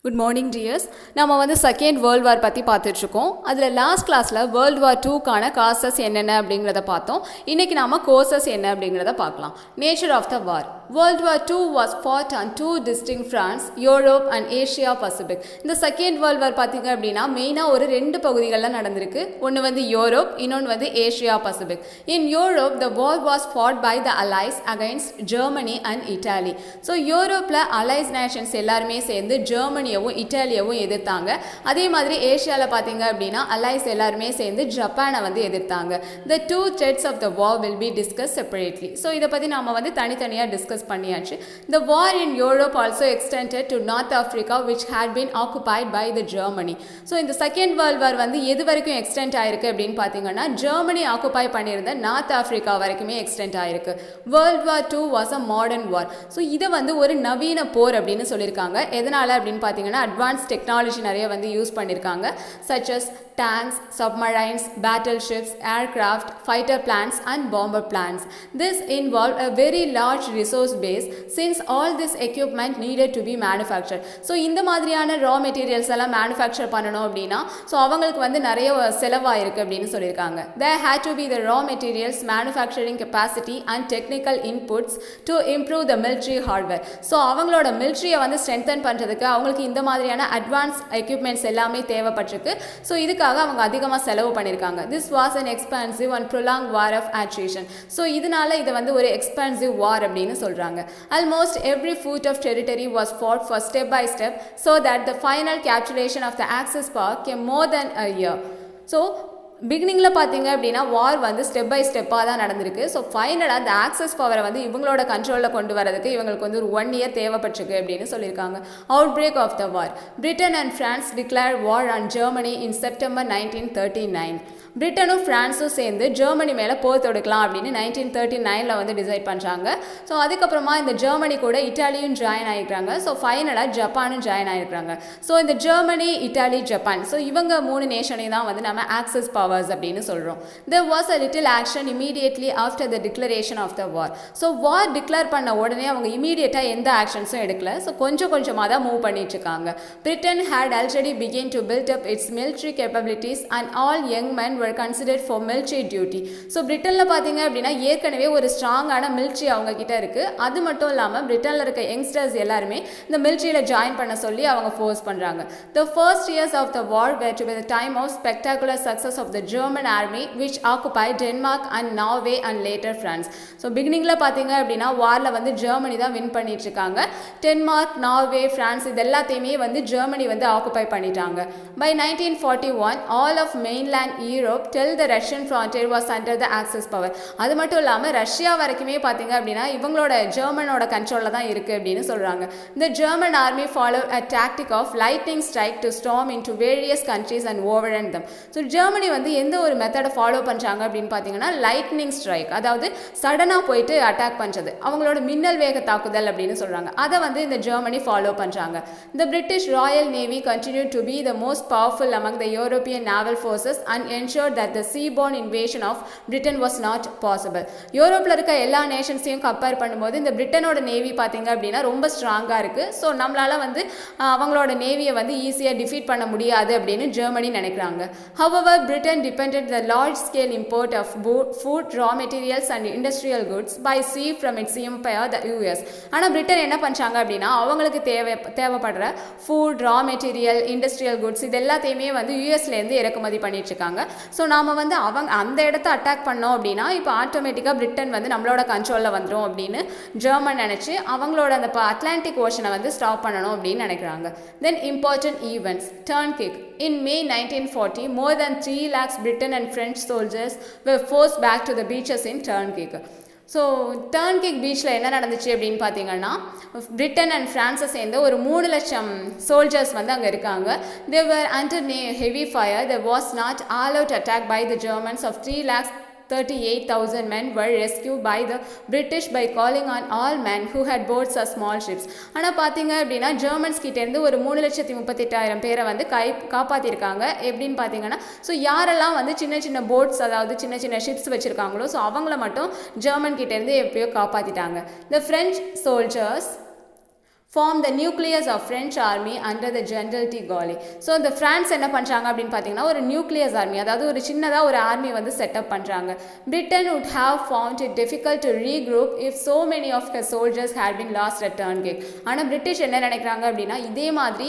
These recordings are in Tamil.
Good morning tears. நம்ம வந்து செகண்ட் வேர்ல்டு வார் பற்றி பார்த்துட்ருக்கோம். அதில் லாஸ்ட் கிளாஸில் வேர்ல்டு வார் டூக்கான காசஸ் என்னென்ன அப்படிங்கிறத பார்த்தோம். இன்றைக்கி நம்ம கோர்சஸ் என்ன அப்படிங்கிறத பார்க்கலாம். Nature of the war. World war two was fought on two distinct fronts, Europe and Asia Pacific. இந்த செகண்ட் வேர்ல்டு வார் பார்த்திங்க அப்படின்னா மெயினாக ஒரு ரெண்டு பகுதிகளில் நடந்திருக்கு. ஒன்று வந்து யூரோப், இன்னொன்று வந்து Asia Pacific. In Europe the war was fought by the allies against Germany and Italy. So யூரோப்பில் அலைஸ் நேஷன்ஸ் எல்லாருமே சேர்ந்து ஜெர்மனி இட்டாலியவும் எதிர்த்தாங்க. அதே மாதிரி ஏஷியாவில் பார்த்தீங்க அப்படின்னா அலைஸ் எல்லாருமே சேர்ந்து ஜப்பானை வந்து எதிர்த்தாங்க. The two threats of the war will be discussed separately. So இதை பற்றி நம்ம வந்து தனித்தனியாக டிஸ்கஸ் பண்ணியாச்சு. The war in Europe also extended to North Africa which had been occupied by the Germany. So இந்த செகண்ட் வேர்ல்டு வார் வந்து எது வரைக்கும் எக்ஸ்டெண்ட் ஆயிருக்கு அப்படின்னு பார்த்தீங்கன்னா ஜெர்மனி ஆக்குபை பண்ணியிருந்த நார்த் ஆஃப்ரிக்கா வரைக்குமே எக்ஸ்டெண்ட் ஆயிருக்கு. World war two was a modern war. So இதை வந்து ஒரு நவீன போர் அப்படின்னு சொல்லியிருக்காங்க. எதனால் அப்படின்னு பார்த்தீங்கன்னா அட்வான்ஸ் டெக்னாலஜி நிறைய வந்து யூஸ் பண்ணியிருக்காங்க. such as tanks, submarines, battleships, aircraft, fighter planes and bomber planes. This involved a very large resource base since all this equipment needed to be manufactured. So இந்த மாதிரியான ரா மெட்டீரியல்ஸ் எல்லாம் மேனுஃபேக்சர் பண்ணணும் அப்படின்னா ஸோ அவங்களுக்கு வந்து நிறைய செலவாயிருக்கு அப்படின்னு சொல்லியிருக்காங்க. There had to be the raw materials, manufacturing capacity and technical inputs to improve the military hardware. So அவங்களோட மிலிட்ரியை வந்து ஸ்ட்ரென்தன் பண்ணுறதுக்கு அவங்களுக்கு இந்த மாதிரியான அட்வான்ஸ் எக்யூப்மெண்ட்ஸ் எல்லாமே தேவைப்பட்டிருக்கு. ஸோ இதுக்காக அவங்க அதிகமாக செலவு பண்ணியிருக்காங்க. This was an expensive and prolonged war of attrition. So இதனால இதை வந்து ஒரு எக்ஸ்பென்சிவ் வார் அப்படின்னு சொல்கிறாங்க. Almost every foot of territory was fought for step by step so that the final capitulation of the axis power came more than a year. So பிகினிங்கில் பார்த்தீங்க அப்படின்னா வார் வந்து ஸ்டெப் பை ஸ்டெப்பாக தான் நடந்திருக்கு. ஸோ ஃபைனலாக அந்த ஆக்சஸ் பவரை வந்து இவங்களோட கண்ட்ரோலில் கொண்டு வரதுக்கு இவங்களுக்கு வந்து ஒரு 1 இயர் தேவைப்பட்டிருக்கு அப்படின்னு சொல்லியிருக்காங்க. Outbreak of the war. Britain and France declare war on Germany in September 1939. பிரிட்டனும் ஃப்ரான்ஸும் சேர்ந்து ஜெர்மனி மேலே போர் தொடுக்கலாம் அப்படின்னு 1939 வந்து டிசைட் பண்ணுறாங்க. ஸோ அதுக்கப்புறமா இந்த ஜெர்மனி கூட இட்டாலியும் ஜாயின் ஆகிருக்கிறாங்க. ஸோ ஃபைனலாக ஜப்பானும் ஜாயின் ஆகிருக்கிறாங்க. ஸோ இந்த ஜெர்மனி, இட்டாலி, ஜப்பான் ஸோ இவங்க 3 நேஷனையும் தான் வந்து நம்ம ஆக்சஸ் பவர்ஸ் அப்படின்னு சொல்கிறோம். There was a little action immediately after the declaration of the war. So war declare பண்ண உடனே அவங்க இமீடியட்டாக எந்த ஆக்ஷன்ஸும் எடுக்கல. ஸோ கொஞ்சம் கொஞ்சமாக தான் மூவ் பண்ணிட்டு இருக்காங்க. Britain had already begun to build up its military capabilities and all young men were considered for military duty. So பிரிட்டனில் பார்த்தீங்க அப்படின்னா ஏற்கனவே ஒரு ஸ்ட்ராங்கான மிலிட்ரி அவங்க கிட்ட இருக்குது. அது மட்டும் இல்லாமல் பிரிட்டனில் இருக்க யங்ஸ்டர்ஸ் எல்லாருமே இந்த மிலிட்ரியில் ஜாயின் பண்ண சொல்லி அவங்க ஃபோர்ஸ் பண்ணுறாங்க. The first years of the war were to be the time of spectacular success of the German army which occupied Denmark and Norway and later France. So பிகினிங்கில் பார்த்தீங்க அப்படின்னா வாரில் வந்து ஜெர்மனி தான் வின் பண்ணிட்டு இருக்காங்க. டென்மார்க், நார்வே, ஃப்ரான்ஸ் இது எல்லாத்தையுமே வந்து ஜெர்மனி வந்து ஆக்குபை பண்ணிட்டாங்க. By 1941 all of mainland Europe till the Russian frontier was under the Axis power. அது மட்டும் இல்லாமல் ரஷ்யா வரைக்குமே பார்த்தீங்க அப்படின்னா இவங்களோட ஜெர்மனோட கண்ட்ரோலில் தான் இருக்குது அப்படின்னு சொல்கிறாங்க. The German army followed a tactic of lightning strike to storm into various countries and overrun them. So Germany வந்து எந்த ஒரு மெத்தடை ஃபாலோ பண்ணுறாங்க அப்படின்னு பார்த்தீங்கன்னா லைட்னிங் ஸ்ட்ரைக், அதாவது சடனாக போயிட்டு அட்டாக் பண்ணுறது, அவங்களோட மின்னல் வேக தாக்குதல் அப்படின்னு சொல்கிறாங்க. அதை வந்து இந்த ஜெர்மனி ஃபாலோ பண்ணுறாங்க. The British Royal Navy continued to be the most powerful among the European naval forces and ensured that the seaborne invasion of Britain was not possible. யூரோப்பில் இருக்க எல்லா நேஷன்ஸையும் கம்பேர் பண்ணும்போது இந்த பிரிட்டனோட நேவி பார்த்தீங்க அப்படின்னா ரொம்ப ஸ்ட்ராங்காக இருக்குது. ஸோ நம்மளால் வந்து அவங்களோட நேவியை வந்து ஈஸியாக டிஃபீட் பண்ண முடியாது அப்படின்னு ஜெர்மனி நினைக்கிறாங்க. However, Britain depended the large-scale import of food, raw materials and industrial goods by sea from its empire, the US. ஆனால் பிரிட்டன் என்ன பண்ணுறாங்க அப்படின்னா அவங்களுக்கு தேவைப்படுற food, raw material, industrial goods இது எல்லாத்தையுமே வந்து யூஎஸ்லேருந்து இறக்குமதி பண்ணிட்டு இருக்காங்க. ஸோ நாம் வந்து அந்த இடத்த அட்டாக் பண்ணோம் அப்படின்னா இப்போ ஆட்டோமேட்டிக்காக பிரிட்டன் வந்து நம்மளோட கண்ட்ரோலில் வந்துடும் அப்படின்னு ஜெர்மன் நினச்சி அவங்களோட அந்த அட்லாண்டிக் ஓஷனை வந்து ஸ்டாப் பண்ணணும் அப்படின்னு நினைக்கிறாங்க. Then important events. டர்ன்கிக். In May 1940, more than 3 lakhs Britain and French soldiers were forced back to the beaches in Dunkirk. So டர்ன்கிக் பீச்சில் என்ன நடந்துச்சு அப்படின்னு பார்த்தீங்கன்னா பிரிட்டன் அண்ட் ஃப்ரான்ஸை சேர்ந்து ஒரு 3 லட்சம் சோல்ஜர்ஸ் வந்து அங்கே இருக்காங்க. They were under heavy fire. There was not all-out attack by the Germans of 3,38,000 men were rescued by the British by calling on all men who had boats or small ships. ஆனால் பார்த்தீங்க அப்படின்னா ஜெர்மன்ஸ் கிட்டேருந்து ஒரு 3,38,000 பேரை வந்து காப்பாற்றிருக்காங்க. எப்படின்னு பார்த்தீங்கன்னா ஸோ யாரெல்லாம் வந்து சின்ன சின்ன போட்ஸ் அதாவது சின்ன சின்ன ஷிப்ஸ் வச்சுருக்காங்களோ ஸோ அவங்கள மட்டும் ஜெர்மன் கிட்டேருந்து எப்படியோ காப்பாற்றிட்டாங்க. The French soldiers form the nucleus of French army under the General de Gaulle. So இந்த ஃப்ரான்ஸ் என்ன பண்ணுறாங்க அப்படின்னு பார்த்தீங்கன்னா ஒரு நியூக்ளியஸ் ஆர்மி, அதாவது ஒரு சின்னதாக ஒரு ஆர்மி வந்து செட்டப் பண்ணுறாங்க. Britain would have found it difficult to regroup if so many of her soldiers had been lost at Turnkey. ஆனால் பிரிட்டிஷ் என்ன நினைக்கிறாங்க அப்படின்னா இதே மாதிரி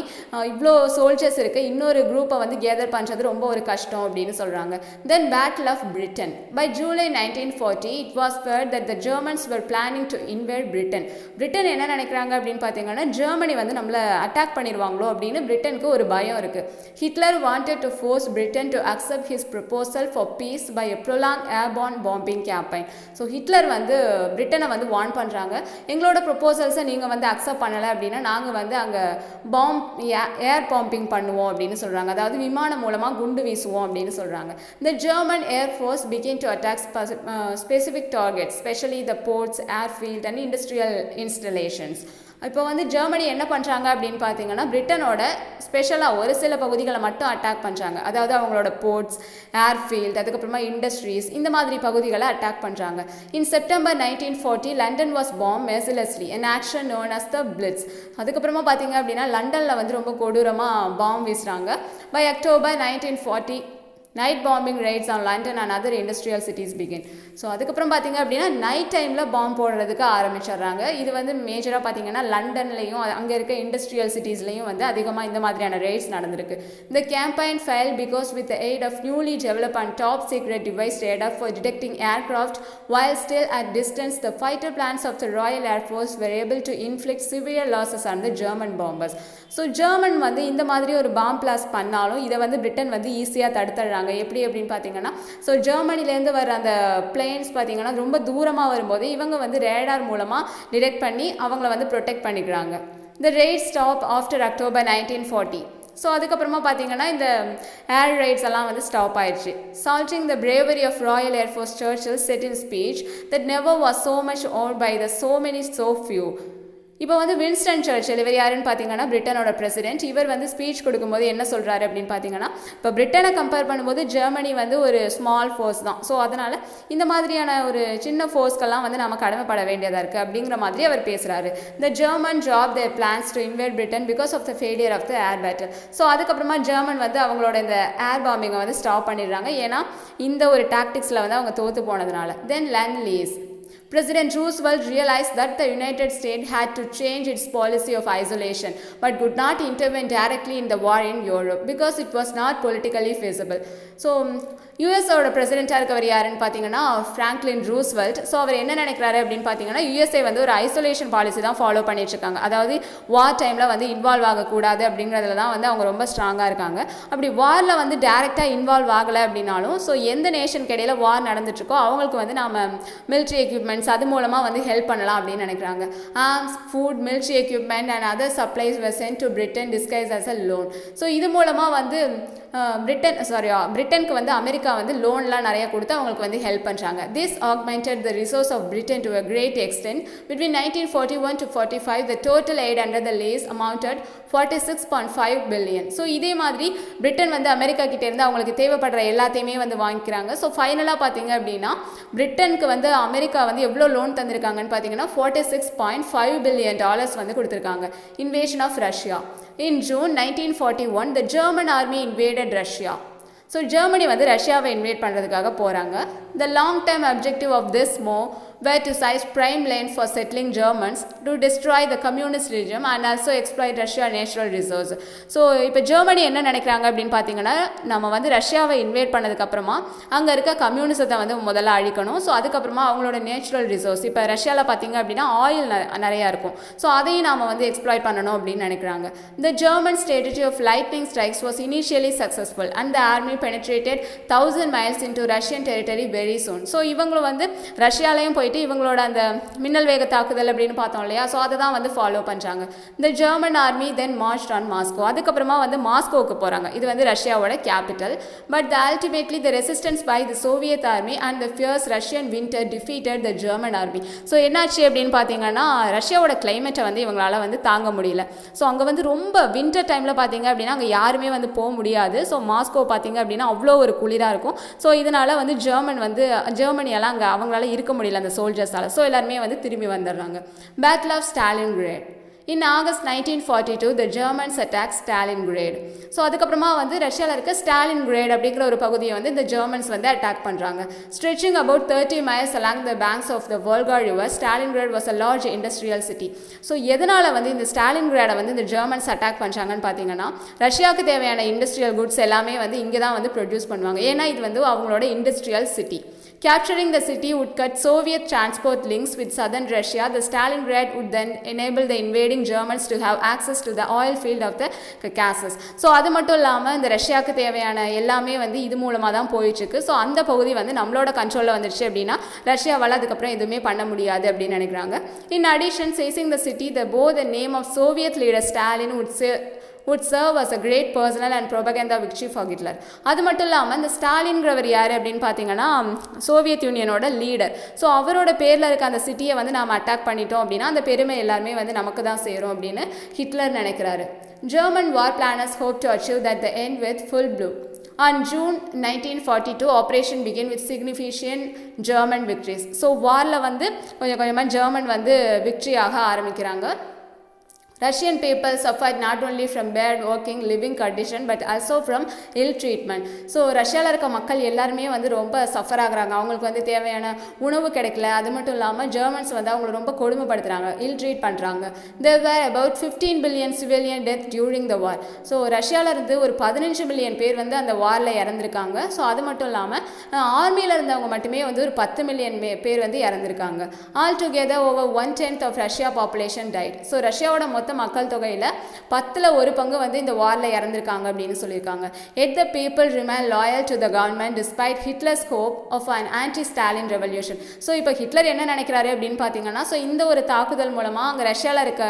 இவ்வளோ சோல்ஜர்ஸ் இருக்குது, இன்னொரு குரூப்பை வந்து கேதர் பண்ணுறது ரொம்ப ஒரு கஷ்டம் அப்படின்னு சொல்கிறாங்க. Then Battle of Britain. By July 1940, it was heard that the Germans were planning to invade Britain. Britain என்ன நினைக்கிறாங்க அப்படின்னு பார்த்தீங்கன்னா ஜெர்மனி வந்து நம்மளை அட்டாக் பண்ணிடுவாங்களோ அப்படின்னு பிரிட்டனுக்கு ஒரு பயம் இருக்குது. Hitler wanted to force Britain to accept his proposal for peace by a prolonged airborne bombing campaign. So Hitler வந்து பிரிட்டனை வந்து வார்ன் பண்ணுறாங்க, எங்களோட ப்ரொப்போசல்ஸை நீங்கள் வந்து அக்செப்ட் பண்ணலை அப்படின்னா நாங்கள் வந்து அங்கே ஏர் பாம்பிங் பண்ணுவோம் அப்படின்னு சொல்கிறாங்க, அதாவது விமானம் மூலமாக குண்டு வீசுவோம் அப்படின்னு சொல்கிறாங்க. The German Air Force began to attack specific targets, especially the ports, airfield and industrial installations. இப்போ வந்து ஜெர்மனி என்ன பண்ணுறாங்க அப்படின்னு பார்த்தீங்கன்னா பிரிட்டனோட ஸ்பெஷலாக ஒரு சில பகுதிகளை மட்டும் அட்டாக் பண்ணுறாங்க, அதாவது அவங்களோட போர்ட்ஸ், ஏர்ஃபீல்ட், அதுக்கப்புறமா இண்டஸ்ட்ரீஸ், இந்த மாதிரி பகுதிகளை அட்டாக் பண்ணுறாங்க. In September 1940 London was bombed mercilessly an action known as the Blitz. அதுக்கப்புறமா பார்த்தீங்க அப்படின்னா லண்டனில் வந்து ரொம்ப கொடூரமாக பாம் வீசுகிறாங்க. By October 1940 night bombing raids on London and other industrial cities begin. So அதுக்கப்புறம் பார்த்தீங்க அப்படின்னா நைட் டைமில் பாம்பு போடுறதுக்கு ஆரம்பிச்சிடுறாங்க. இது வந்து மேஜராக பார்த்தீங்கன்னா லண்டன்லையும் அங்கே இருக்க இண்டஸ்ட்ரியல் சிட்டிஸ்லையும் வந்து அதிகமாக இந்த மாதிரியான ரைட்ஸ் நடந்திருக்கு. இந்த campaign fail because with the aid of newly develop and top secret device radar for detecting aircraft while still at distance the fighter planes of the Royal Air Force were able to inflict severe losses on the German bombers. So German வந்து இந்த மாதிரி ஒரு பாம் பிளாஸ்ட் பண்ணாலும் இதை வந்து பிரிட்டன் வந்து ஈஸியாக தடுத்துடுறாங்க. எப்படி அப்படின்னு பார்த்தீங்கன்னா ஸோ ஜெர்மனிலேருந்து வர அந்த பிளேன்ஸ் பார்த்தீங்கன்னா ரொம்ப தூரமாக வரும்போது இவங்க வந்து ரேடார் மூலமாக டிடெக்ட் பண்ணி அவங்கள வந்து ப்ரொடெக்ட் பண்ணிக்கிறாங்க. The raids stopped after October 1940. So அதுக்கப்புறமா பார்த்தீங்கன்னா இந்த ஏர் ரைட்ஸ் எல்லாம் வந்து ஸ்டாப் ஆயிடுச்சு. Salting the bravery of Royal Air Force, Churchill said in speech that never was so much owned by the so many so few. இப்போ வந்து வின்ஸ்டன் சர்ச்சில் இவர் யாருன்னு பார்த்தீங்கன்னா பிரிட்டனோட பிரசிடென்ட். இவர் வந்து ஸ்பீச் கொடுக்கும்போது என்ன சொல்கிறாரு அப்படின்னு பார்த்தீங்கன்னா இப்போ பிரிட்டனை கம்பேர் பண்ணும்போது ஜெர்மனி வந்து ஒரு ஸ்மால் ஃபோர்ஸ் தான். ஸோ அதனால் இந்த மாதிரியான ஒரு சின்ன ஃபோர்ஸ்க்கெல்லாம் வந்து நம்ம கடமைப்பட வேண்டியதாக இருக்குது அப்படிங்கிற மாதிரி அவர் பேசுகிறாரு. The German dropped their plans to invade Britain because of the failure of the air battle. So அதுக்கப்புறமா ஜெர்மன் வந்து அவங்களோட இந்த ஏர் பாம்பிங்கை வந்து ஸ்டாப் பண்ணிடுறாங்க, ஏன்னா இந்த ஒரு டாக்டிக்ஸில் வந்து அவங்க தோற்று போனதுனால. Then Lend-Lease. President Roosevelt realized that the United States had to change its policy of isolation but could not intervene directly in the war in Europe because it was not politically feasible. So யூஎஸோட பிரசிடென்ட்டாக இருக்கவர் யாருன்னு பார்த்தீங்கன்னா ஃப்ராங்க்லின் ரூஸ்வெல்ட். ஸோ அவர் என்ன நினைக்கிறாரு அப்படின்னு பார்த்தீங்கன்னா யூஎஸ்ஏ வந்து ஒரு ஐசோலேஷன் பாலிசி தான் ஃபாலோ பண்ணிட்டு இருக்காங்க, அதாவது வார் டைமில் வந்து இன்வால்வ் ஆகக்கூடாது அப்படிங்கிறதுல தான் வந்து அவங்க ரொம்ப ஸ்ட்ராங்காக இருக்காங்க. அப்படி வாரில் வந்து டேரெக்டாக இன்வால்வ் ஆகலை அப்படின்னாலும் ஸோ எந்த நேஷனுக்கு இடையில வார் நடந்துட்டுருக்கோ அவங்களுக்கு வந்து நம்ம மிலிட்ரி எக்யூப்மெண்ட்ஸ் அது மூலமாக வந்து ஹெல்ப் பண்ணலாம் அப்படின்னு நினைக்கிறாங்க. Arms, food, military equipment and other supplies were sent to Britain disguised as a loan. So இது மூலமாக வந்து பிரிட்டனுக்கு வந்து அமெரிக்கா வந்து லோன்லாம் நிறைய கொடுத்து அவங்களுக்கு வந்து ஹெல்ப் பண்ணுறாங்க. This augmented the resource of Britain to a great extent. Between 1941 to 45 the total aid under the lease amounted 46.5 billion. So இதே மாதிரி பிரிட்டன் வந்து அமெரிக்கா கிட்டே இருந்து அவங்களுக்கு தேவைப்படுற எல்லாத்தையுமே வந்து வாங்கிக்கிறாங்க. ஸோ ஃபைனலாக பார்த்தீங்க அப்படின்னா பிரிட்டனுக்கு வந்து அமெரிக்கா வந்து எவ்வளோ லோன் தந்திருக்காங்கன்னு பார்த்தீங்கன்னா $46.5 billion வந்து கொடுத்துருக்காங்க. Invasion of Russia. In June 1941 the German army invaded Russia. So Germany வந்து ரஷ்யாவை இன்வைட் பண்ணுறதுக்காக போகிறாங்க. The long-term objective of this move were to seize prime land for settling Germans, to destroy the communist regime and also exploit Russia natural resources. So இப்போ ஜெர்மனி என்ன நினைக்கிறாங்க அப்படின்னு பார்த்தீங்கன்னா நம்ம வந்து ரஷ்யாவை இன்வைட் பண்ணதுக்கப்புறமா அங்கே இருக்க கம்யூனிசத்தை வந்து முதல்ல அழிக்கணும். ஸோ அதுக்கப்புறமா அவங்களோட நேச்சுரல் ரிசோர்ஸ், இப்போ ரஷ்யாவில் பார்த்தீங்க அப்படின்னா ஆயில் நிறையா இருக்கும், ஸோ அதையும் நாம் வந்து எக்ஸ்ப்ளாய்ட் பண்ணணும் அப்படின்னு நினைக்கிறாங்க. The German strategy of lightning strikes was initially successful and the army penetrated 1000 miles into Russian territory very soon. So இவங்களும் வந்து ரஷ்யாலையும் போயிட்டு இவங்களோட அந்த மின்னல் வேக தாக்குதல் அப்படின்னு பார்த்தோம் இல்லையா, ஸோ அதை தான் வந்து ஃபாலோ பண்ணுறாங்க. The German army then marched on Moscow. அதுக்கப்புறமா வந்து மாஸ்கோவுக்கு போகிறாங்க, இது வந்து ரஷ்யாவோட capital. But ultimately the resistance by the Soviet army and the fierce Russian winter defeated the German army. So என்னாச்சு அப்படின்னு பார்த்தீங்கன்னா ரஷ்யாவோட கிளைமேட்டை வந்து இவங்களால வந்து தாங்க முடியல. ஸோ அங்கே வந்து ரொம்ப வின்டர் டைமில் பார்த்தீங்க அப்படின்னா அங்கே யாருமே வந்து போக முடியாது. ஸோ மாஸ்கோ பார்த்தீங்க அப்படின்னா அவ்வளோ ஒரு குளிராக இருக்கும். ஸோ இதனால் வந்து ஜெர்மனியெல்லாம் அங்கே அவங்களால இருக்க முடியல அந்த சோல்ஜர்ஸால். ஸோ எல்லாருமே வந்து திரும்பி வந்துடுறாங்க. Battle of Stalingrad. In August 1942, the Germans attacked Stalingrad. So அதுக்கப்புறமா வந்து ரஷ்யாவில் இருக்க ஸ்டாலின்கிரேட் அப்படிங்கிற ஒரு பகுதியை வந்து இந்த ஜெர்மன்ஸ் வந்து அட்டாக் பண்ணுறாங்க. Stretching about 30 miles along the banks of the Volga river, Stalingrad was a large industrial city. So எதனால் வந்து இந்த ஸ்டாலின்கிராடை வந்து இந்த ஜெர்மன்ஸ் அட்டாக் பண்ணுறாங்கன்னு பார்த்தீங்கன்னா, ரஷ்யாவுக்கு தேவையான இண்டஸ்ட்ரியல் குட்ஸ் எல்லாமே வந்து இங்கே தான் வந்து ப்ரொடியூஸ் பண்ணுவாங்க. ஏன்னா இது வந்து அவங்களோட industrial city. Capturing the city would cut Soviet transport links with southern Russia. The Stalingrad would then enable the invading Germans to have access to the oil field of the Caucasus. So அது மட்டும் இல்லாமல் இந்த ரஷ்யாவுக்கு தேவையான எல்லாமே வந்து இது மூலமாக தான் போயிட்டுருக்கு. ஸோ அந்த பகுதி வந்து நம்மளோட கண்ட்ரோலில் வந்துடுச்சு அப்படின்னா ரஷ்யாவால் அதுக்கப்புறம் எதுவுமே பண்ண முடியாது அப்படின்னு நினைக்கிறாங்க. In addition, seizing the city, the name of Soviet leader Stalin would serve as a great personal and propaganda victory for Hitler. அது மட்டும் இல்லாமல் இந்த ஸ்டாலின்கிறவர் யார் அப்படின்னு பார்த்தீங்கன்னா சோவியத் யூனியனோட லீடர். ஸோ அவரோட பேரில் இருக்க அந்த சிட்டியை வந்து நாம் அட்டாக் பண்ணிட்டோம் அப்படின்னா அந்த பெருமை எல்லாருமே வந்து நமக்கு தான் சேரும் அப்படின்னு ஹிட்லர் நினைக்கிறாரு. German war planners hope to achieve that the end with full blow. On June 1942, operation began with significant German victories. So வாரில் வந்து கொஞ்சம் கொஞ்சமாக ஜெர்மன் வந்து விக்ட்ரி ஆக ஆரம்பிக்கிறாங்க. Russian people suffered not only from bad working living condition but also from ill treatment. So ரஷ்யாவில் இருக்க மக்கள் எல்லாருமே வந்து ரொம்ப சஃபர் ஆகுறாங்க. அவங்களுக்கு வந்து தேவையான உணவு கிடைக்கல. அது மட்டும் இல்லாமல் ஜெர்மன்ஸ் வந்து அவங்களை ரொம்ப கொடுமைப்படுத்துகிறாங்க, இல் ட்ரீட் பண்ணுறாங்க. There were about 15 billion civilian deaths during the war. So ரஷ்யாவில் இருந்து ஒரு 15 பில்லியன் பேர் வந்து அந்த வாரில் இறந்துருக்காங்க. ஸோ அது மட்டும் இல்லாமல் ஆர்மியில் இருந்தவங்க மட்டுமே வந்து ஒரு 10 மில்லியன் பேர் வந்து இறந்துருக்காங்க. All together over 1/10 of Russia population died. So ரஷ்யாவோட மொத்த மக்கள் தொகையில் 10% வந்து இந்த வாரில் இறந்துருக்காங்க அப்படின்னு சொல்லியிருக்காங்க. Yet the people remain loyal to the government despite Hitler's hope of an anti-Stalin revolution. So இப்போ ஹிட்லர் என்ன நினைக்கிறாரு அப்படின்னு பார்த்தீங்கன்னா, ஸோ இந்த ஒரு தாக்குதல் மூலமாக அங்கே ரஷ்யாவில் இருக்க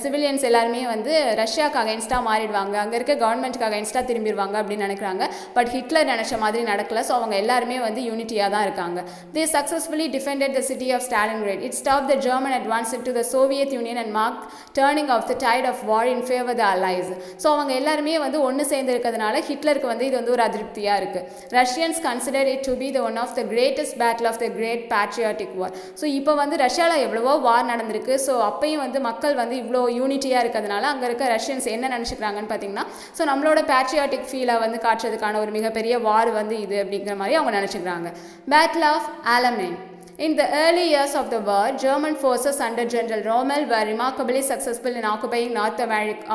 சிவிலியன்ஸ் எல்லாருமே வந்து ரஷ்யாவுக்கு அகைன்ஸ்டாக மாறிடுவாங்க, அங்கே இருக்க கவர்மெண்ட்டுக்கு அகைன்ஸ்டாக திரும்பிடுவாங்க அப்படின்னு நினைக்கிறாங்க. பட் ஹிட்லர் நினச்ச மாதிரி நடக்கல. ஸோ அவங்க எல்லாருமே வந்து யூனிட்டியாக தான் இருக்காங்க. They successfully defended the city of Stalingrad. It stopped the German advance into the Soviet Union and marked turning of the tide of war in favor of the allies. So அவங்க எல்லாருமே வந்து ஒன்று சேர்ந்து இருக்கிறதுனால ஹிட்லருக்கு வந்து இது வந்து ஒரு அதிருப்தியாக இருக்குது. Russians consider it to be the one of the greatest battle of the great patriotic war. So இப்போ வந்து ரஷ்யாவில் எவ்வளவோ வார் நடந்திருக்கு. ஸோ அப்பையும் வந்து மக்கள் வந்து இவ்வளோ யூனிட்டியாக இருக்கிறதுனால அங்கே இருக்க ரஷ்யன்ஸ் என்ன நினச்சிக்கிறாங்கன்னு பார்த்தீங்கன்னா, ஸோ நம்மளோட பேட்ரியாட்டிக் ஃபீலை வந்து காட்டுறதுக்கான ஒரு மிகப்பெரிய வார் வந்து இது அப்படிங்கிற மாதிரி அவங்க நினச்சிக்கிறாங்க. Battle of Alamein. In the early years of the war, German forces under General Rommel were remarkably successful in occupying North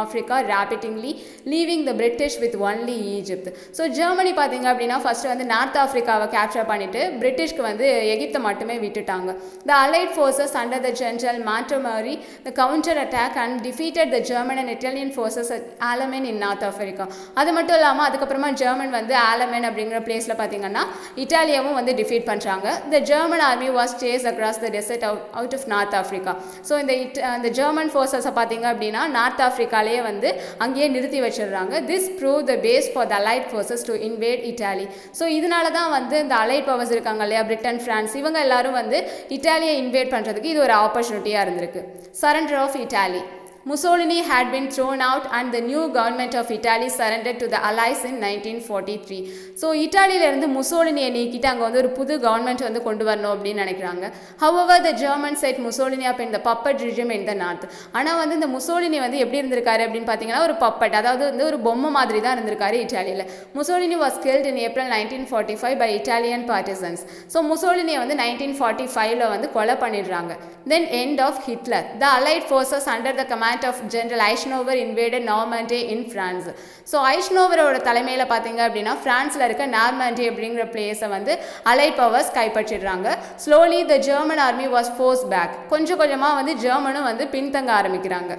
Africa rapidly, leaving the British with only Egypt. So Germany பார்த்தீங்க அப்படின்னா ஃபஸ்ட்டு வந்து நார்த் ஆஃப்ரிக்காவை கேப்சர் பண்ணிவிட்டு பிரிட்டிஷ்க்கு வந்து எகிப்தை மட்டுமே விட்டுட்டாங்க. The Allied forces under the General Montgomery the counter attack and defeated the German and Italian forces at Alamein in North Africa. அது மட்டும் இல்லாமல் அதுக்கப்புறமா ஜெர்மன் வந்து ஆலமென் அப்படிங்கிற பிளேஸில் பார்த்தீங்கன்னா இட்டாலியாவும் வந்து டிஃபீட் பண்ணுறாங்க. The German army was chased across the desert out of North Africa. So இந்த ஜெர்மன் ஃபோர்ஸஸை பார்த்தீங்க அப்படின்னா நார்த் ஆஃப்ரிக்காலேயே வந்து அங்கேயே நிறுத்தி வச்சிடுறாங்க. This prove the base for the allied forces to invade Italy. So இதனால தான் வந்து இந்த அலைட் பவர்ஸ் இருக்காங்க இல்லையா, பிரிட்டன், ஃப்ரான்ஸ், இவங்க எல்லாரும் வந்து இட்டாலியை இன்வேட் பண்ணுறதுக்கு இது ஒரு ஆப்பர்ச்சுனிட்டியாக இருந்திருக்கு. Surrender of Italy. Mussolini had been thrown out and the new government of Italy surrendered to the Allies in 1943. So இட்டாலியிலேருந்து முசோலினியை நீக்கிட்டு அங்கே வந்து ஒரு புது கவர்மெண்ட் வந்து கொண்டு வரணும் அப்படின்னு நினைக்கிறாங்க. However, the Germans set Mussolini up in the puppet regime in the north. ஆனால் வந்து இந்த முசோலினி வந்து எப்படி இருந்திருக்காரு அப்படின்னு பார்த்தீங்கன்னா ஒரு பப்பட், அதாவது வந்து ஒரு பொம்மை மாதிரி தான் இருந்திருக்காரு இட்டாலியில். Mussolini was killed in April 1945 by Italian partisans. So முசோலினியை வந்து 1945 வந்து கொலை பண்ணிடுறாங்க. Then end of Hitler. The Allied forces under the command of General Eisenhower invaded Normandy in France. So ஐஷ்னோவரோட தலைமையில் பார்த்தீங்க அப்படின்னா ஃப்ரான்ஸில் இருக்க நார்மண்டி அப்படிங்கிற பிளேஸை வந்து அலைட் பவர்ஸ் கைப்பற்றிடுறாங்க. Slowly the German army was forced back. கொஞ்சம் கொஞ்சமாக வந்து ஜெர்மனும் வந்து பின்தங்க ஆரம்பிக்கிறாங்க.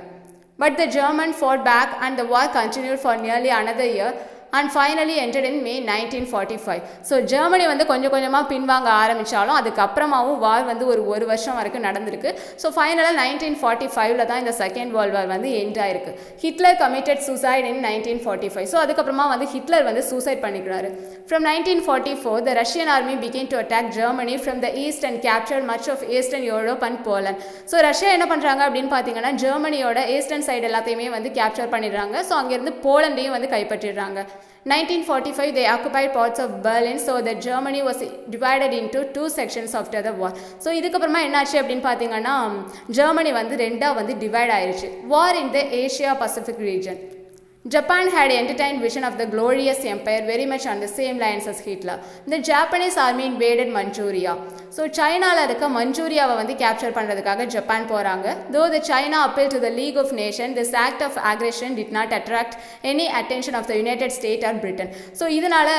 But the German fought back and the war continued for nearly another year and finally ended in May 1945. So Germany வந்து கொஞ்சம் கொஞ்சமாக பின்வாங்க ஆரம்பித்தாலும் அதுக்கப்புறமாவும் வார் வந்து ஒரு வருஷம் வரைக்கும் நடந்திருக்கு. ஸோ ஃபைனலாக 1945 தான் இந்த செகண்ட் வேர்ல்ட் வார் வந்து எண்ட் ஆயிருக்கு. ஹிட்லர் கமிட்டட் சூசைட் இன் 1945. ஸோ அதுக்கப்புறமா வந்து ஹிட்லர் வந்து சூசைட் பண்ணிக்கிறாரு. From 1944, the Russian army began to attack Germany from the east and captured much of Eastern Europe and Poland. So Russia என்ன பண்ணுறாங்க அப்படின்னு பார்த்தீங்கன்னா ஜெர்மனியோட ஈஸ்டர்ன் சைடு எல்லாத்தையுமே வந்து கேப்சர் பண்ணிடுறாங்க. ஸோ அங்கேருந்து போலண்டையும் வந்து கைப்பற்றிடுறாங்க. 1945 they occupied parts of Berlin, so that Germany was divided into two sections after the war. So இதுக்கப்புறமா என்னாச்சு அப்படின்னு பார்த்தீங்கன்னா ஜெர்மனி வந்து ரெண்டாக வந்து டிவைட் ஆயிடுச்சு. War in the Asia Pacific region. Japan had entertained vision of the glorious empire very much on the same lines as Hitler. The Japanese army invaded Manchuria. So சைனாவில் இருக்க மஞ்சூரியாவை வந்து கேப்சர் பண்ணுறதுக்காக ஜப்பான் போகிறாங்க. Though the China appeal to the league of nation, this act of aggression did not attract any attention of the United State or Britain. So இதனால்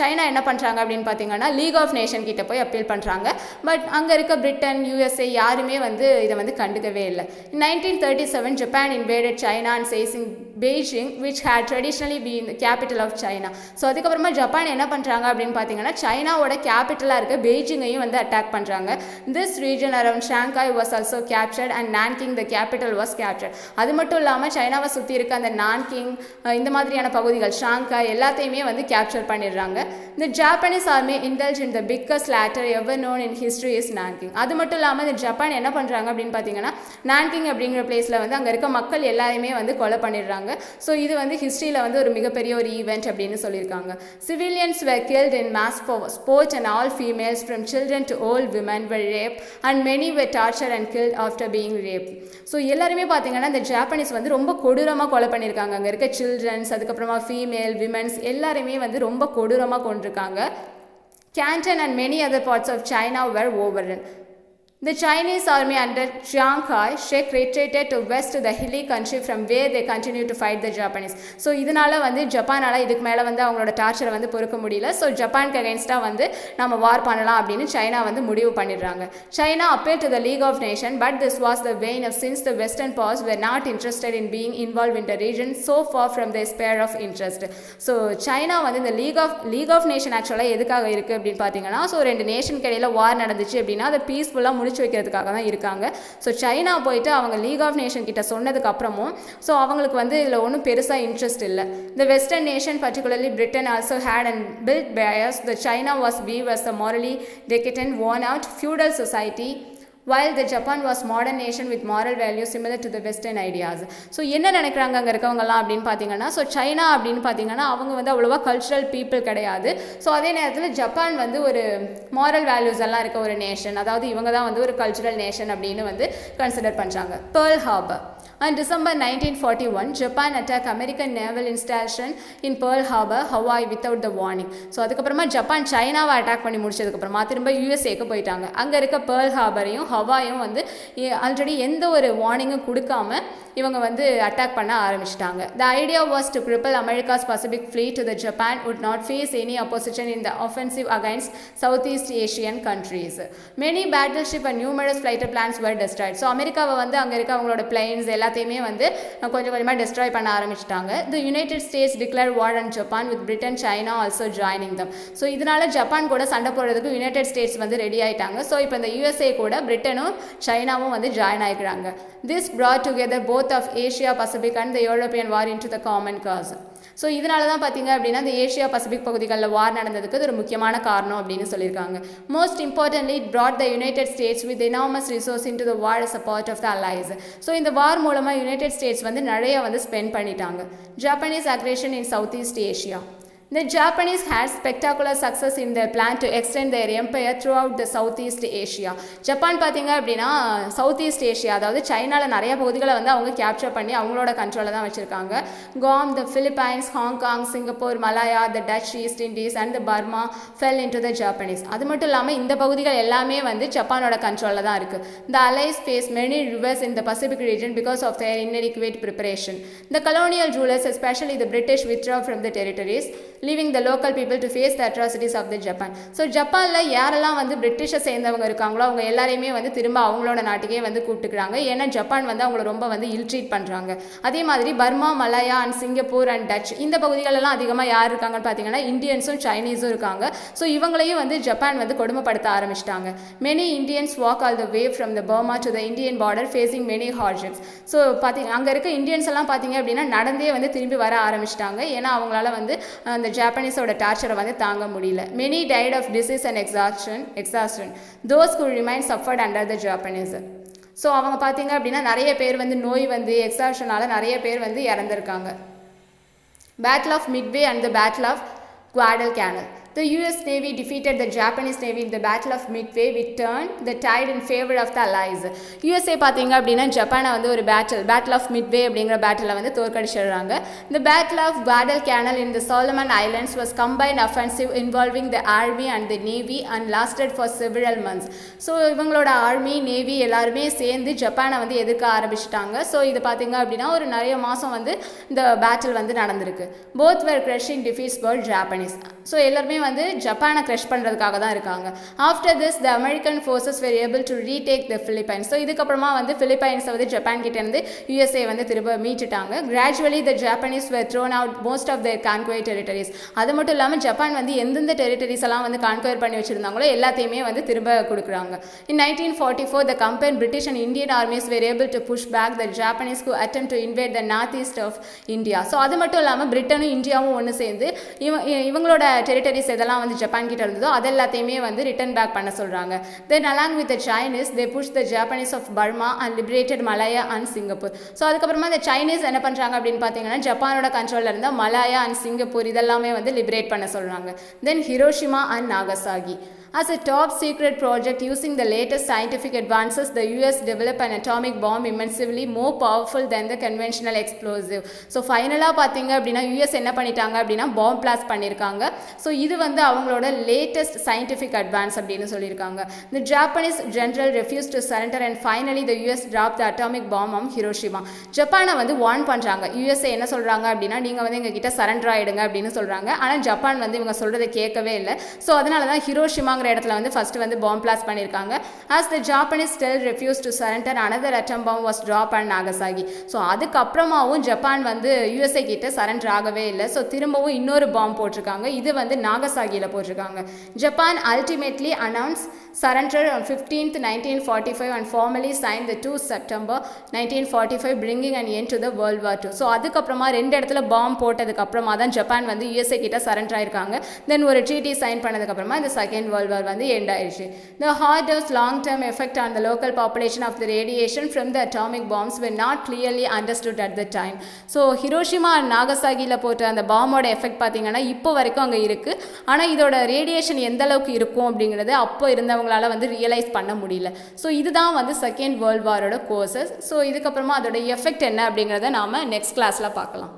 சைனா என்ன பண்ணுறாங்க அப்படின்னு பார்த்தீங்கன்னா லீக் ஆஃப் நேஷன் கிட்ட போய் அப்பீல் பண்ணுறாங்க. பட் அங்கே இருக்க பிரிட்டன், யூஎஸ்ஏ யாருமே வந்து இதை வந்து கண்டுக்கவே இல்லை. 1937 Japan invaded China and chasing Beijing which had traditionally been the capital of China. So அதுக்கப்புறமா ஜப்பான் என்ன பண்ணுறாங்க அப்படின்னு பார்த்தீங்கன்னா சைனாவோட கேபிட்டலாக இருக்க பெய்ஜிங்கையும் வந்து அட்டாக் பண்ணுறாங்க. This region around Shanghai was also captured and Nanking the capital was captured. அது மட்டும் இல்லாமல் சைனாவை சுற்றி இருக்க அந்த நான்கிங் இந்த மாதிரியான பகுதிகள் ஷாங்காய் எல்லாத்தையுமே வந்து கேப்சர் பண்ணிடுறாங்க. The Japanese army indulge in the biggest slaughter ever known in history is Nanking. அது மட்டும் இல்லாமல் இந்த ஜப்பான் என்ன பண்ணுறாங்க அப்படின்னு பார்த்தீங்கன்னா நான்கிங் அப்படிங்கிற பிளேஸில் வந்து அங்கே இருக்க மக்கள் எல்லாருமே வந்து கொலை பண்ணிடுறாங்க. ஸோ இது வந்து ஹிஸ்ட்ரியில் வந்து ஒரு மிகப்பெரிய ஒரு ஈவெண்ட் அப்படின்னு சொல்லியிருக்காங்க. Civilians were killed in mass sports and all females from children to old women were raped and many were tortured and killed after being raped. So எல்லாருமே பார்த்தீங்கன்னா இந்த ஜாப்பனீஸ் வந்து ரொம்ப கொடூரமாக கொலை பண்ணியிருக்காங்க. அங்கே இருக்க சில்ட்ரன்ஸ், அதுக்கப்புறமா ஃபீமேல், விமென்ஸ் எல்லாருமே வந்து ரொம்ப கொடூரமாக கொண்டிருக்காங்க. Canton and many other parts of China were overrun. The Chinese army under Chiang Kai-shek retreated to west to the hilly country from where they continued to fight the Japanese. So இதனால் வந்து ஜப்பானால் இதுக்கு மேலே வந்து அவங்களோட டார்ச்சரை வந்து பொறுக்க முடியல. ஸோ ஜப்பானுக்கு அகேன்ஸ்டாக வந்து நம்ம வார் பண்ணலாம் அப்படின்னு சைனா வந்து முடிவு பண்ணிடுறாங்க. China appeal to the league of nation, but this was the vain of since the western powers were not interested in being involved in the region so far from their sphere of interest. So China வந்து இந்த லீக் ஆஃப் நேஷன் ஆக்சுவலாக எதுக்காக இருக்குது அப்படின்னு பார்த்தீங்கன்னா ஸோ ரெண்டு நேஷனுக்கு இடையில் வார் நடந்துச்சு அப்படின்னா அதை பீஸ்ஃபுல்லாக முடிச்சு வைக்கிறதுக்காக தான் இருக்காங்க. ஸோ சைனா போயிட்டு அவங்க லீக் ஆஃப் நேஷன் கிட்ட சொன்னதுக்கு அப்புறமும் ஸோ அவங்களுக்கு வந்து இதில் ஒன்றும் பெருசாக இன்ட்ரெஸ்ட் இல்லை. The western nation particularly Britain also had and built bias. The China was viewed as a morally decadent, worn out feudal society, while the Japan was modern nation with moral values similar to the western ideas. So என்ன நினைக்கிறாங்க அங்கே இருக்கவங்கலாம் அப்படின்னு பார்த்தீங்கன்னா ஸோ சைனா அப்படின்னு பார்த்தீங்கன்னா அவங்க வந்து அவ்வளோவா கல்ச்சுரல் பீப்புள் கிடையாது. ஸோ அதே நேரத்தில் ஜப்பான் வந்து ஒரு மாரல் வேல்யூஸ் எல்லாம் இருக்க ஒரு நேஷன், அதாவது இவங்க தான் வந்து ஒரு கல்ச்சுரல் நேஷன் அப்படின்னு வந்து கன்சிடர் பண்ணுறாங்க. Pearl Harbor. On December 1941, Japan attacked American naval installation in Pearl Harbor, Hawaii without the warning. So அதுக்கப்புறமா ஜப்பான் சைனாவை அட்டாக் பண்ணி முடிச்சதுக்கப்புறமா திரும்ப யூஎஸ்ஏக்கு போயிட்டாங்க. அங்கே இருக்க பேர்ல் ஹார்பரையும் ஹவாயும் வந்து ஆல்ரெடி எந்த ஒரு வார்னிங்கும் கொடுக்காம இவங்க வந்து அட்டாக் பண்ண ஆரம்பிச்சிட்டாங்க. The idea was to cripple America's Pacific fleet to the Japan would not face any opposition in the offensive against Southeast Asian countries. Many battleships and numerous fighter planes were destroyed. So அமெரிக்காவை வந்து அங்கே இருக்க அவங்களோட பிளைன்ஸ் எல்லாத்தையுமே வந்து கொஞ்சம் கொஞ்சமாக டெஸ்ட்ராய் பண்ண ஆரம்பிச்சிட்டாங்க. The United States declared war on Japan with Britain, China also joining them. So இதனால ஜப்பான் கூட சண்டை போடுறதுக்கு யுனைடெட் ஸ்டேட்ஸ் வந்து ரெடி ஆயிட்டாங்க. ஸோ இப்போ இந்த யூஎஸ்ஏ கூட பிரிட்டனும் சைனாவும் வந்து join ஆகிக்கிறாங்க. This brought together both of Asia Pacific and the European war into the common cause. So இதனால தான் பார்த்தீங்க அப்படின்னா இந்த ஏஷியா பசிபிக் பகுதிகளில் வார் நடந்ததுக்கு இது ஒரு முக்கியமான காரணம் அப்படின்னு சொல்லியிருக்காங்க. Most importantly it brought the United States with enormous resource into the war as a part of the allies. So இந்த வார் மூலமாக யுனைடெட் ஸ்டேட்ஸ் வந்து நிறைய வந்து ஸ்பெண்ட் பண்ணிட்டாங்க. Japanese aggression in south east Asia. The Japanese had spectacular success in their plan to extend their empire throughout the Southeast Asia. Japan பார்த்தீங்க அப்படின்னா சவுத் ஈஸ்ட் ஏஷியா, அதாவது சைனாவில் நிறைய பகுதிகளை வந்து அவங்க கேப்சர் பண்ணி அவங்களோட கண்ட்ரோலில் தான் வச்சுருக்காங்க. Guam, the Philippines, Hong Kong, Singapore, Malaya, the Dutch East Indies and the Burma fell into the Japanese. அது மட்டும் இல்லாமல் இந்த பகுதிகள் எல்லாமே வந்து ஜப்பானோட கண்ட்ரோலில் தான் இருக்குது. The allies faced many rivers in the Pacific region because of their inadequate preparation. The colonial rulers, especially the British, withdrew from the territories, leaving the local people to face the atrocities of the Japan. So ஜப்பானில் யாரெல்லாம் வந்து பிரிட்டிஷை சேர்ந்தவங்க இருக்காங்களோ அவங்க எல்லாரையுமே வந்து திரும்ப அவங்களோட நாட்டுக்கே வந்து கூப்பிட்டுக்கிறாங்க. ஏன்னா ஜப்பான் வந்து அவங்கள ரொம்ப வந்து இல்ட்ரீட் பண்ணுறாங்க. அதே மாதிரி Burma, Malaya and Singapore and touch இந்த பகுதிகளெல்லாம் அதிகமாக யார் இருக்காங்கன்னு பார்த்தீங்கன்னா இந்தியன்ஸும் சைனீஸும் இருக்காங்க. ஸோ இவங்களையும் வந்து ஜப்பான் வந்து கொடுமைப்படுத்த ஆரம்பிச்சிட்டாங்க. Many Indians walk all the way from the Burma to the Indian border facing many hardships. So பார்த்தீங்க அங்கே இருக்க இந்தியன்ஸ் எல்லாம் பார்த்தீங்க அப்படின்னா நடந்தே வந்து திரும்பி வர ஆரம்பிச்சிட்டாங்க. ஏன்னா அவங்களால வந்து அந்த ஜாப்பனீஸோட டார்ச்சரை வந்து தாங்க முடியல. Many died of disease and exhaustion those who remained suffered under the Japanese. So அவங்க பார்த்தீங்க அப்படின்னா நிறைய பேர் வந்து நோய் வந்து எக்ஸாஷனால் நிறைய பேர் வந்து இறந்துருக்காங்க. Battle of Midway and the Battle of Guadalcanal. The US Navy defeated the Japanese Navy in the Battle of Midway, which turned the tide in favor of the Allies. USA பார்த்தீங்க அப்படின்னா ஜப்பானை வந்து ஒரு பேட்டில் ஆஃப் மிட்வே அப்படிங்கிற பேட்டில் வந்து தோற்கடிச்சிடுறாங்க. The Battle of Guadalcanal in the Solomon Islands was combined offensive involving the army and the navy and lasted for several months. So இவங்களோட ஆர்மி நேவி எல்லாருமே சேர்ந்து ஜப்பானை வந்து எதிர்க்க ஆரம்பிச்சிட்டாங்க. ஸோ இது பார்த்தீங்க அப்படின்னா ஒரு நிறைய மாதம் வந்து இந்த பேட்டில் வந்து நடந்திருக்கு. Both were crushing defeats for Japanese. So எல்லாருமே வந்து ஜப்பானை க்ரஷ் பண்ணுறதுக்காக தான் இருக்காங்க. After this the American forces were able to retake the Philippines. So இதுக்கப்புறமா வந்து ஃபிலிப்பைன்ஸை வந்து ஜப்பான் கிட்டேருந்து யூஎஸ்ஏ வந்து திரும்ப மீட்டுட்டாங்க. Gradually the Japanese were thrown out most of their conquered territories. அது மட்டும் இல்லாமல் ஜப்பான் வந்து எந்தெந்த டெரிட்டரிஸ் எல்லாம் வந்து கான்குயர் பண்ணி வச்சிருந்தாங்களோ எல்லாத்தையுமே வந்து திரும்ப கொடுக்குறாங்க. In 1944 the combine British and Indian armies were able to push back the Japanese who attempt to invade the north east of India. So அது மட்டும் இல்லாமல் பிரிட்டனும் இந்தியாவும் ஒன்று சேர்ந்து இவங்களோட டெரிட்டரிஸ் எதெல்லாம் வந்து ஜப்பான் கிட்ட இருந்ததோ அது எல்லாத்தையுமே வந்து ரிட்டர்ன் பேக் பண்ண சொல்றாங்க. Then along with the Chinese they push the Japanese off Burma and liberated Malaya and Singapore. So அதுக்கப்புறமா இந்த சைனீஸ் என்ன பண்றாங்க அப்படின்னு பார்த்தீங்கன்னா ஜப்பானோட கண்ட்ரோல்ல இருந்த மலாயா அண்ட் சிங்கப்பூர் இதெல்லாமே வந்து லிபரேட் பண்ண சொல்றாங்க. Then Hiroshima and Nagasaki. As a top secret project using the latest scientific advances, the US developed an atomic bomb immensely more powerful than the conventional explosive. So ஃபைனலாக பார்த்தீங்க அப்படின்னா US என்ன பண்ணிட்டாங்க அப்படின்னா பாம் பிளாஸ்ட் பண்ணியிருக்காங்க. ஸோ இது வந்து அவங்களோட லேட்டஸ்ட் சயின்டிஃபிக் அட்வான்ஸ் அப்படின்னு சொல்லியிருக்காங்க. The Japanese general refused to surrender and finally the US dropped the atomic bomb on Hiroshima. ஜப்பானை வந்து வார்ன் பண்ணுறாங்க. USA என்ன சொல்கிறாங்க அப்படின்னா நீங்கள் வந்து எங்ககிட்ட சரண்டர் ஆகிடுங்க அப்படின்னு சொல்கிறாங்க. ஆனால் ஜப்பான் வந்து இவங்க சொல்கிறத கேட்கவே இல்லை. ஸோ அதனால தான் ஹிரோஷிமாங்கிற இடத்துல வந்து ஃபர்ஸ்ட் வந்து பாம் பிளாஸ்ட் பண்ணியிருக்காங்க. As the Japanese still refused to surrender, another atom bomb was dropped on Nagasaki. So அதுக்கப்புறமாவும் ஜப்பான் வந்து USA கிட்ட சரண்டர் ஆகவே இல்லை. ஸோ திரும்பவும் இன்னொரு பாம் போட்டிருக்காங்க. இது வந்து நாகசாகியில் போட்டிருக்காங்க. Japan ultimately announced surrender on 15th 1945 and formally signed the 2 September 1945 bringing an end to the World War II. So அதுக்கப்புறமா ரெண்டு இடத்துல பாம் போட்டதுக்கு அப்புறமா தான் ஜப்பான் வந்து USA கிட்ட சரண்டர் ஆயிருக்காங்க. தென் ஒரு ட்ரீட்டி சைன் பண்ணதுக்கப்புறமா இந்த செகண்ட் வேர்ல்ட் வார் வந்து எண்ட் ஆயிடுச்சு. The hardest long-term effect on the local population of the radiation from the atomic bombs were not clearly understood at the time. So Hiroshima and நாகசாகியில் போட்ட அந்த பாமோட எஃபெக்ட் பார்த்தீங்கன்னா இப்போ வரைக்கும் அங்கே இருக்குது. ஆனால் இதோட ரேடியேஷன் எந்த அளவுக்கு இருக்கும் அப்படிங்கிறது அப்போ இருந்தவங்களால வந்து ரியலைஸ் பண்ண முடியல. ஸோ இதுதான் வந்து செகண்ட் வேர்ல்ட் வாரோட கோர்சஸ். ஸோ இதுக்கப்புறமா அதோட எஃபெக்ட் என்ன அப்படிங்கிறத நாம் நெக்ஸ்ட் கிளாஸில் பார்க்கலாம்.